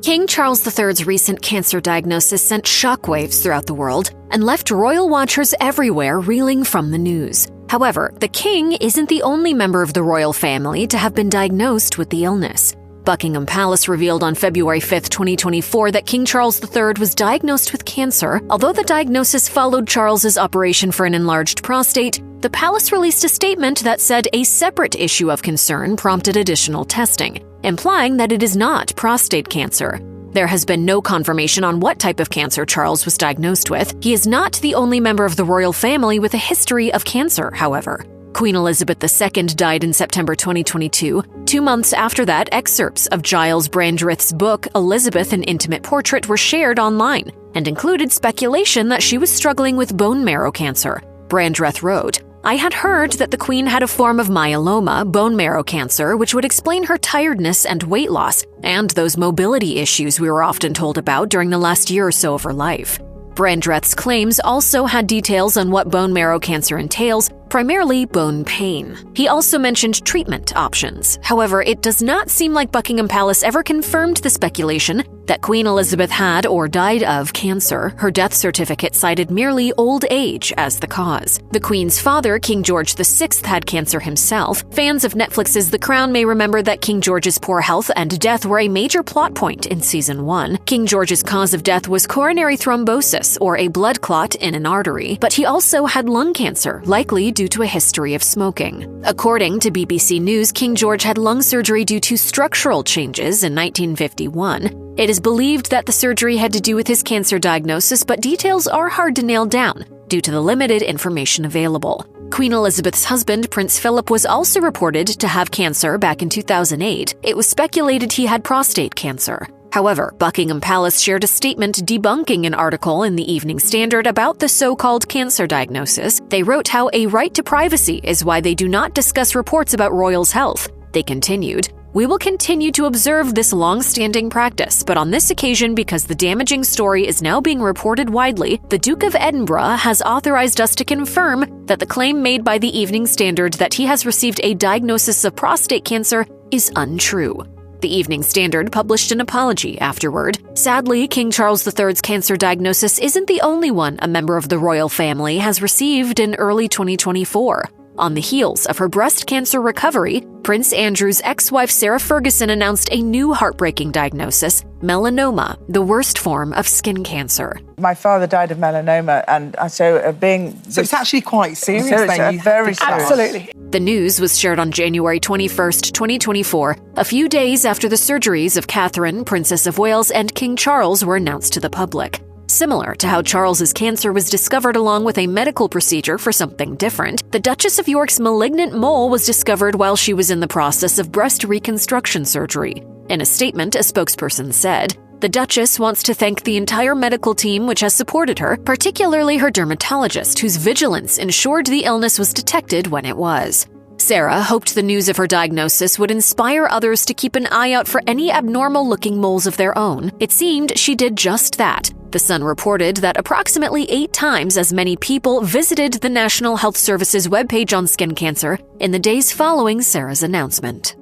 King Charles III's recent cancer diagnosis sent shockwaves throughout the world and left royal watchers everywhere reeling from the news. However, the king isn't the only member of the royal family to have been diagnosed with the illness. Buckingham Palace revealed on February 5, 2024 that King Charles III was diagnosed with cancer. Although the diagnosis followed Charles's operation for an enlarged prostate, the palace released a statement that said a separate issue of concern prompted additional testing, implying that it is not prostate cancer. There has been no confirmation on what type of cancer Charles was diagnosed with. He is not the only member of the royal family with a history of cancer, however. Queen Elizabeth II died in September 2022. 2 months after that, excerpts of Giles Brandreth's book, Elizabeth: An Intimate Portrait, were shared online and included speculation that she was struggling with bone marrow cancer. Brandreth wrote, "I had heard that the Queen had a form of myeloma, bone marrow cancer, which would explain her tiredness and weight loss, and those mobility issues we were often told about during the last year or so of her life." Brandreth's claims also had details on what bone marrow cancer entails, primarily bone pain. He also mentioned treatment options. However, it does not seem like Buckingham Palace ever confirmed the speculation that Queen Elizabeth had or died of cancer. Her death certificate cited merely old age as the cause. The Queen's father, King George VI, had cancer himself. Fans of Netflix's The Crown may remember that King George's poor health and death were a major plot point in Season 1. King George's cause of death was coronary thrombosis, or a blood clot in an artery, but he also had lung cancer, likely due to a history of smoking. According to BBC News, King George had lung surgery due to structural changes in 1951. It is believed that the surgery had to do with his cancer diagnosis, but details are hard to nail down due to the limited information available. Queen Elizabeth's husband, Prince Philip, was also reported to have cancer back in 2008. It was speculated he had prostate cancer. However, Buckingham Palace shared a statement debunking an article in the Evening Standard about the so-called cancer diagnosis. They wrote how a right to privacy is why they do not discuss reports about royals' health. They continued, "We will continue to observe this long-standing practice, but on this occasion, because the damaging story is now being reported widely, the Duke of Edinburgh has authorized us to confirm that the claim made by the Evening Standard that he has received a diagnosis of prostate cancer is untrue." The Evening Standard published an apology afterward. Sadly, King Charles III's cancer diagnosis isn't the only one a member of the royal family has received in early 2024. On the heels of her breast cancer recovery, Prince Andrew's ex-wife Sarah Ferguson announced a new heartbreaking diagnosis, melanoma, the worst form of skin cancer. My father died of melanoma, and so it's actually quite serious. So it's very serious. Absolutely. The news was shared on January 21st, 2024, a few days after the surgeries of Catherine, Princess of Wales, and King Charles were announced to the public. Similar to how Charles's cancer was discovered along with a medical procedure for something different, the Duchess of York's malignant mole was discovered while she was in the process of breast reconstruction surgery. In a statement, a spokesperson said, "The Duchess wants to thank the entire medical team which has supported her, particularly her dermatologist, whose vigilance ensured the illness was detected when it was." Sarah hoped the news of her diagnosis would inspire others to keep an eye out for any abnormal-looking moles of their own. It seemed she did just that. The Sun reported that approximately 8 times as many people visited the National Health Service's webpage on skin cancer in the days following Sarah's announcement.